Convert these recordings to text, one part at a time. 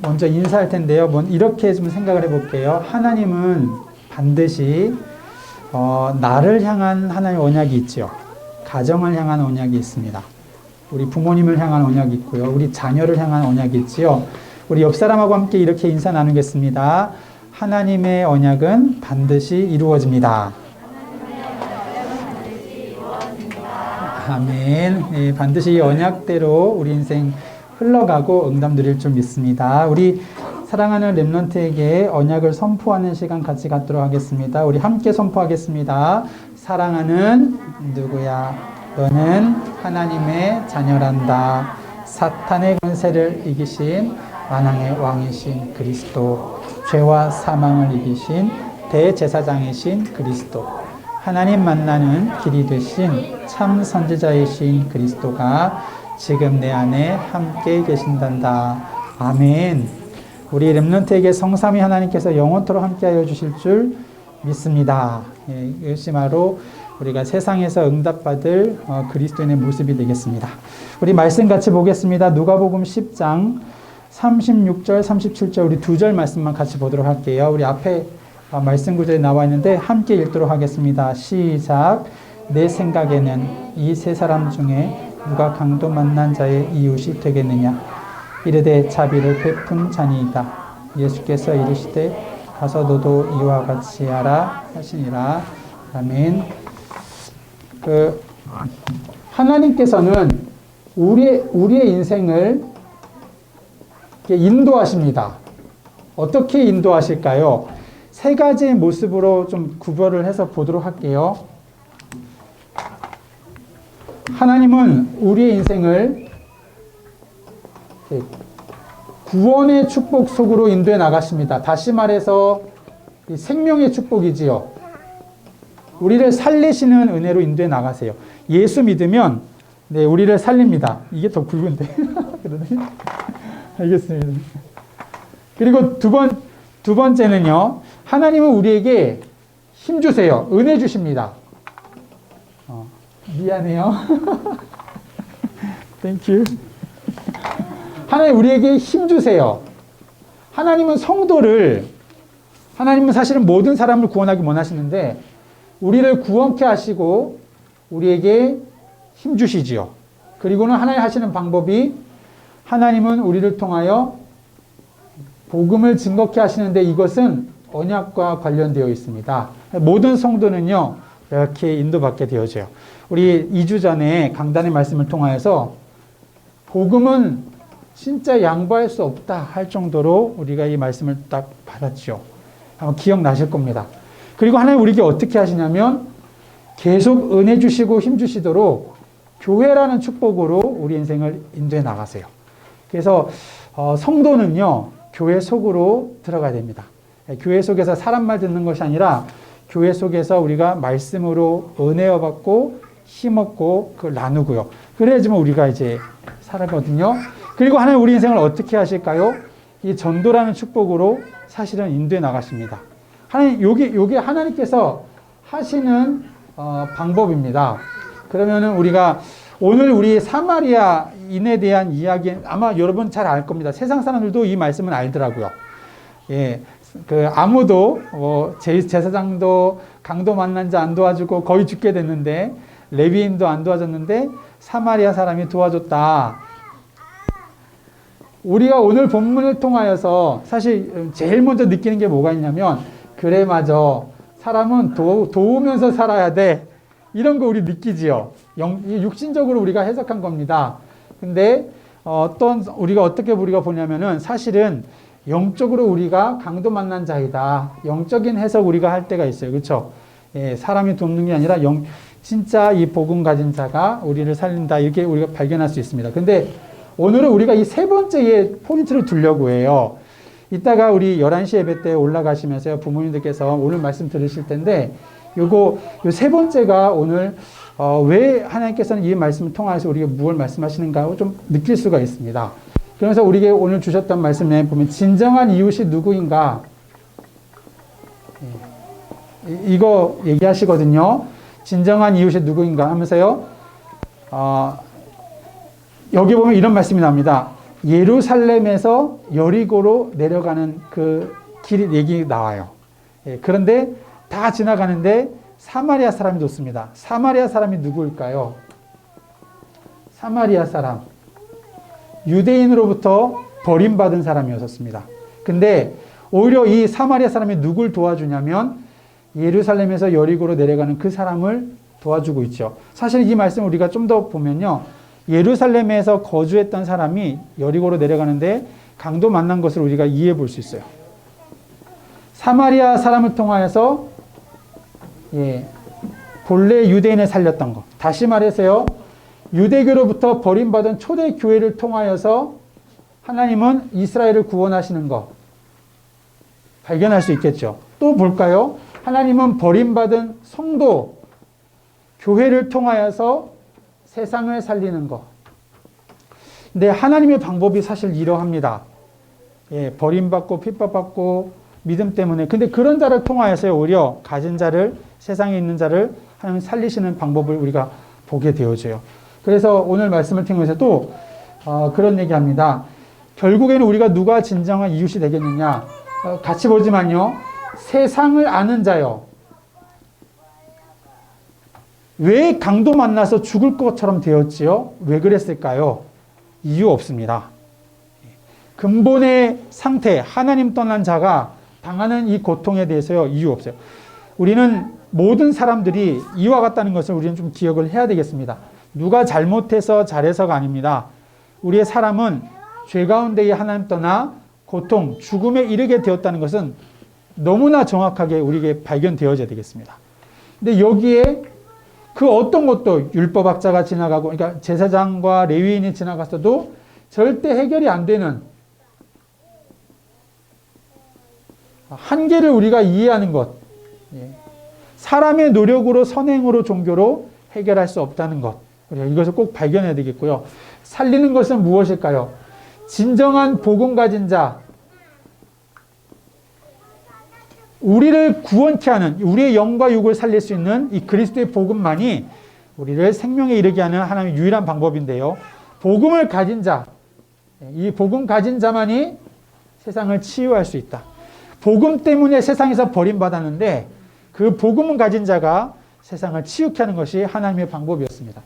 먼저 인사할 텐데요. 이렇게 좀 생각을 해볼게요. 하나님은 반드시 나를 향한 하나님의 언약이 있죠. 가정을 향한 언약이 있습니다. 우리 부모님을 향한 언약이 있고요. 우리 자녀를 향한 언약이 있지요. 우리 옆 사람하고 함께 이렇게 인사 나누겠습니다. 하나님의 언약은 반드시 이루어집니다. 아멘. 예, 반드시 이 언약대로 우리 인생 흘러가고 응답 누릴 줄 믿습니다. 우리 사랑하는 렘넌트에게 언약을 선포하는 시간 같이 갖도록 하겠습니다. 우리 함께 선포하겠습니다. 사랑하는 누구야? 너는 하나님의 자녀란다. 사탄의 권세를 이기신 만왕의 왕이신 그리스도, 죄와 사망을 이기신 대제사장이신 그리스도, 하나님 만나는 길이 되신 참 선지자이신 그리스도가 지금 내 안에 함께 계신단다. 아멘. 우리 렘넌트에게 성삼위 하나님께서 영원토록 함께하여 주실 줄 믿습니다. 이것이 바로 우리가 세상에서 응답받을 그리스도인의 모습이 되겠습니다. 우리 말씀 같이 보겠습니다. 누가복음 10장 36절, 37절 우리 두 절 말씀만 같이 보도록 할게요. 우리 앞에 말씀 구절에 나와 있는데 함께 읽도록 하겠습니다. 시작. 내 생각에는 이 세 사람 중에 누가 강도 만난 자의 이웃이 되겠느냐? 이르되 자비를 베푼 자니이다. 예수께서 이르시되 가서 너도 이와 같이 하라 하시니라. 아멘. 하나님께서는 우리의 인생을 인도하십니다. 어떻게 인도하실까요? 세 가지의 모습으로 좀 구별을 해서 보도록 할게요. 하나님은 우리의 인생을 구원의 축복 속으로 인도해 나가십니다. 다시 말해서 생명의 축복이지요. 우리를 살리시는 은혜로 인도해 나가세요. 예수 믿으면 우리를 살립니다. 이게 더 굵은데. 알겠습니다. 그리고 두 번째는요. 하나님은 우리에게 힘 주세요. 은혜 주십니다. 미안해요. 땡큐. 하나님 우리에게 힘 주세요. 하나님은 하나님은 사실은 모든 사람을 구원하기 원하시는데 우리를 구원케 하시고 우리에게 힘 주시지요. 그리고는 하나님 하시는 방법이 하나님은 우리를 통하여 복음을 증거케 하시는데 이것은 언약과 관련되어 있습니다. 모든 성도는요. 이렇게 인도받게 되어져요. 우리 2주 전에 강단의 말씀을 통하여서 복음은 진짜 양보할 수 없다 할 정도로 우리가 이 말씀을 딱 받았죠. 아마 기억나실 겁니다. 그리고 하나님 우리에게 어떻게 하시냐면 계속 은혜 주시고 힘 주시도록 교회라는 축복으로 우리 인생을 인도해 나가세요. 그래서 성도는요. 교회 속으로 들어가야 됩니다. 교회 속에서 사람 말 듣는 것이 아니라 교회 속에서 우리가 말씀으로 은혜 받고 힘없고 그걸 나누고요. 그래야지만 우리가 이제 살거든요. 그리고 하나님 우리 인생을 어떻게 하실까요? 이 전도라는 축복으로 사실은 인도해 나가십니다. 하나님 요게 하나님께서 하시는 방법입니다. 그러면은 우리가 오늘 우리 사마리아인에 대한 이야기 아마 여러분 잘 알 겁니다. 세상 사람들도 이 말씀은 알더라고요. 예. 아무도 제사장도 강도 만난 자 안 도와주고 거의 죽게 됐는데 레위인도 안 도와줬는데 사마리아 사람이 도와줬다. 우리가 오늘 본문을 통하여서 사실 제일 먼저 느끼는 게 뭐가 있냐면 그래 맞아. 사람은 도우면서 살아야 돼. 이런 거 우리 느끼지요. 육신적으로 우리가 해석한 겁니다. 근데 우리가 어떻게 우리가 보냐면은 사실은 영적으로 우리가 강도 만난 자이다. 영적인 해석 우리가 할 때가 있어요. 그렇죠? 예, 사람이 돕는 게 아니라 진짜 이 복음 가진 자가 우리를 살린다. 이렇게 우리가 발견할 수 있습니다. 근데 오늘은 우리가 이 세 번째의 포인트를 두려고 해요. 이따가 우리 11시 예배 때 올라가시면서 부모님들께서 오늘 말씀 들으실 텐데 요 세 번째가 오늘 왜 하나님께서는 이 말씀을 통해서 우리에게 무엇을 말씀하시는가 좀 느낄 수가 있습니다. 그래서 우리에게 오늘 주셨던 말씀에 보면 진정한 이웃이 누구인가 이거 얘기하시거든요. 진정한 이웃이 누구인가 하면서요. 여기 보면 이런 말씀이 나옵니다. 예루살렘에서 여리고로 내려가는 그 길 얘기 나와요. 그런데 다 지나가는데 사마리아 사람이 놓습니다. 사마리아 사람이 누구일까요? 사마리아 사람. 유대인으로부터 버림받은 사람이었습니다. 근데 오히려 이 사마리아 사람이 누굴 도와주냐면 예루살렘에서 여리고로 내려가는 그 사람을 도와주고 있죠. 사실 이 말씀을 우리가 좀 더 보면요. 예루살렘에서 거주했던 사람이 여리고로 내려가는데 강도 만난 것을 우리가 이해해 볼 수 있어요. 사마리아 사람을 통하여서 본래 유대인을 살렸던 것. 다시 말해서요. 유대교로부터 버림받은 초대교회를 통하여서 하나님은 이스라엘을 구원하시는 것 발견할 수 있겠죠. 또 볼까요? 하나님은 버림받은 성도, 교회를 통하여서 세상을 살리는 것. 근데 하나님의 방법이 사실 이러합니다. 버림받고 핍박받고 믿음 때문에. 근데 그런 자를 통하여서 오히려 가진 자를, 세상에 있는 자를 하나님 살리시는 방법을 우리가 보게 되어져요. 그래서 오늘 말씀을 통해서 또 그런 얘기합니다. 결국에는 우리가 누가 진정한 이웃이 되겠느냐. 같이 보지만요. 세상을 아는 자요. 왜 강도 만나서 죽을 것처럼 되었지요? 왜 그랬을까요? 이유 없습니다. 근본의 상태, 하나님 떠난 자가 당하는 이 고통에 대해서요, 이유 없어요. 우리는 모든 사람들이 이와 같다는 것을 우리는 좀 기억을 해야 되겠습니다. 누가 잘못해서 잘해서가 아닙니다. 우리의 사람은 죄 가운데에 하나님 떠나 고통, 죽음에 이르게 되었다는 것은 너무나 정확하게 우리에게 발견되어져야 되겠습니다. 근데 여기에 그 어떤 것도 율법학자가 지나가고, 그러니까 제사장과 레위인이 지나갔어도 절대 해결이 안 되는 한계를 우리가 이해하는 것. 사람의 노력으로, 선행으로, 종교로 해결할 수 없다는 것. 우리가 이것을 꼭 발견해야 되겠고요. 살리는 것은 무엇일까요? 진정한 복음 가진 자, 우리를 구원케 하는, 우리의 영과 육을 살릴 수 있는 이 그리스도의 복음만이 우리를 생명에 이르게 하는 하나님의 유일한 방법인데요. 복음을 가진 자, 이 복음 가진 자만이 세상을 치유할 수 있다. 복음 때문에 세상에서 버림받았는데 그 복음을 가진 자가 세상을 치유케 하는 것이 하나님의 방법이었습니다.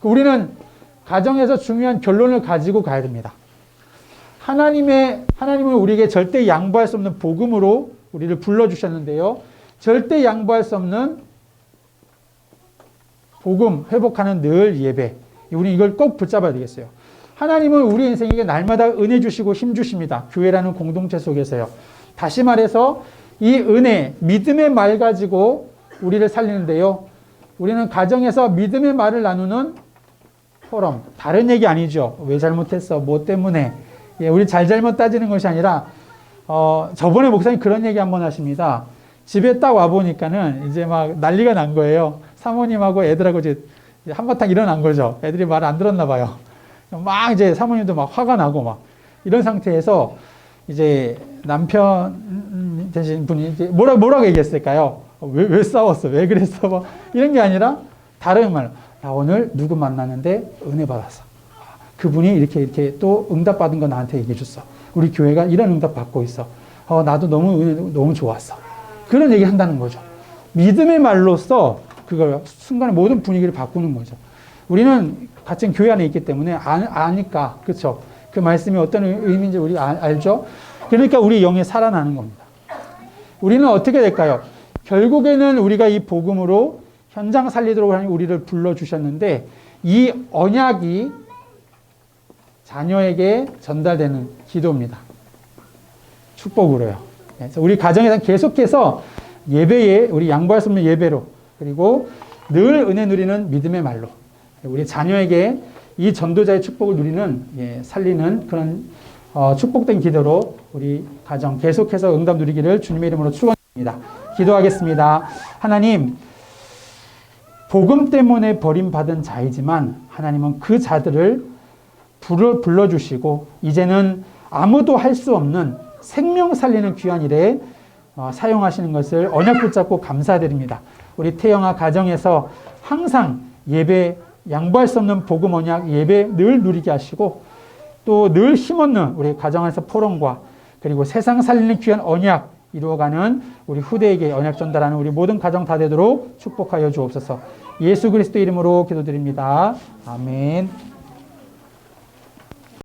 우리는 가정에서 중요한 결론을 가지고 가야 됩니다. 하나님은 우리에게 절대 양보할 수 없는 복음으로 우리를 불러주셨는데요. 절대 양보할 수 없는 복음, 회복하는 늘 예배. 우리는 이걸 꼭 붙잡아야 되겠어요. 하나님은 우리 인생에게 날마다 은혜 주시고 힘 주십니다. 교회라는 공동체 속에서요. 다시 말해서 이 은혜, 믿음의 말 가지고 우리를 살리는데요. 우리는 가정에서 믿음의 말을 나누는 포럼. 다른 얘기 아니죠. 왜 잘못했어? 뭐 때문에? 우리 잘잘못 따지는 것이 아니라 저번에 목사님 그런 얘기 한번 하십니다. 집에 딱 와보니까는 이제 막 난리가 난 거예요. 사모님하고 애들하고 이제 한바탕 일어난 거죠. 애들이 말 안 들었나 봐요. 막 이제 사모님도 막 화가 나고 막 이런 상태에서 이제 남편 되신 분이 이제 뭐라고 얘기했을까요? 왜 싸웠어? 왜 그랬어? 뭐 이런 게 아니라 다른 말. 나 오늘 누구 만났는데 은혜 받았어. 그분이 이렇게 또 응답 받은 거 나한테 얘기해 줬어. 우리 교회가 이런 응답 받고 있어. 나도 너무 좋았어. 그런 얘기 한다는 거죠. 믿음의 말로써 그걸 순간에 모든 분위기를 바꾸는 거죠. 우리는 같은 교회 안에 있기 때문에 아니까, 그렇죠? 그 말씀이 어떤 의미인지 우리 알죠? 그러니까 우리 영이 살아나는 겁니다. 우리는 어떻게 될까요? 결국에는 우리가 이 복음으로 현장 살리도록 하나님 우리를 불러주셨는데 이 언약이 자녀에게 전달되는 기도입니다. 축복으로요. 그래서 우리 가정에서 계속해서 예배에, 우리 양보할 수 없는 예배로, 그리고 늘 은혜 누리는 믿음의 말로 우리 자녀에게 이 전도자의 축복을 누리는, 살리는 그런 축복된 기도로 우리 가정 계속해서 응답 누리기를 주님의 이름으로 축원합니다. 기도하겠습니다. 하나님, 복음 때문에 버림받은 자이지만 하나님은 그 자들을 불러주시고 이제는 아무도 할 수 없는 생명 살리는 귀한 일에 사용하시는 것을 언약 붙잡고 감사드립니다. 우리 태영아 가정에서 항상 예배, 양보할 수 없는 복음 언약 예배 늘 누리게 하시고 또 늘 힘없는 우리 가정에서 포럼과 그리고 세상 살리는 귀한 언약 이루어가는 우리 후대에게 언약 전달하는 우리 모든 가정 다 되도록 축복하여 주옵소서. 예수 그리스도 이름으로 기도드립니다. 아멘.